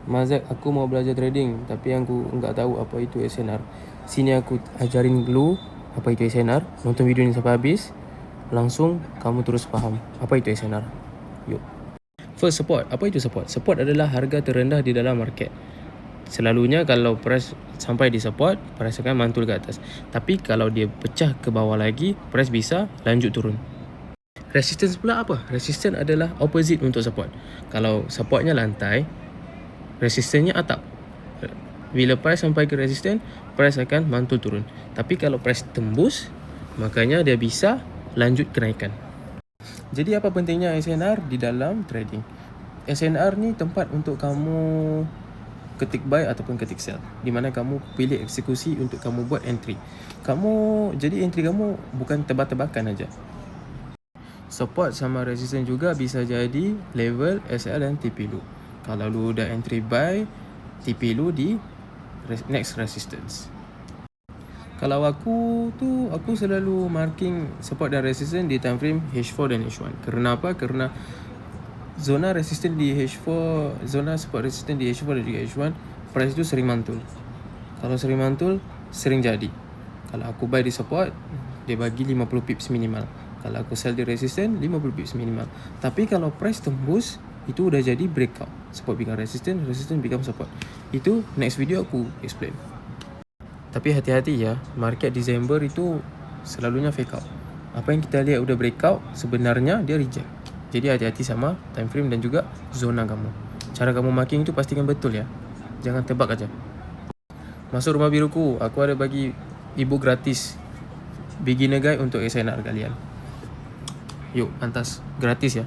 Mazak, aku mau belajar trading tapi aku enggak tahu apa itu SNR. Sini aku ajarin dulu apa itu SNR. Nonton video ni sampai habis, langsung kamu terus faham apa itu SNR. Yuk. First, support. Apa itu support? Support adalah harga terendah di dalam market. Selalunya kalau price sampai di support, price akan mantul ke atas. Tapi kalau dia pecah ke bawah lagi, price bisa lanjut turun. Resistance pula apa? Resistance adalah opposite untuk support. Kalau supportnya lantai, resistennya atap. Bila price sampai ke resisten, price akan mantul turun. Tapi kalau price tembus, makanya dia bisa lanjut kenaikan. Jadi apa pentingnya SNR di dalam trading? SNR ni tempat untuk kamu ketik buy ataupun ketik sell, di mana kamu pilih eksekusi untuk kamu buat entry. Jadi entry kamu bukan tebak-tebakan aja. Support sama resistance juga bisa jadi level SL dan TP lu. Kalau lu udah entry buy, TP lu di next resistance. Kalau aku selalu marking support dan resistance di time frame H4 dan H1. Kerana apa? Kerana zona resistance di H4, zona support resistance di H4 dan juga H1, price tu sering mantul. Kalau sering mantul, sering jadi. Kalau aku buy di support, dia bagi 50 pips minimal. Kalau aku sell di resistance, 50 pips minimal. Tapi kalau price tembus, itu udah jadi breakout. Support become resistance, resistance become support. Itu next video aku explain. Tapi hati-hati ya, market December itu selalunya fake out. Apa yang kita lihat udah breakout, sebenarnya dia reject. Jadi hati-hati sama time frame dan juga zona kamu. Cara kamu marking itu pastikan betul ya. Jangan tebak aja. Masuk rumah biruku, aku ada bagi ebook gratis beginner guide untuk SNR kalian. Yuk, antas gratis ya.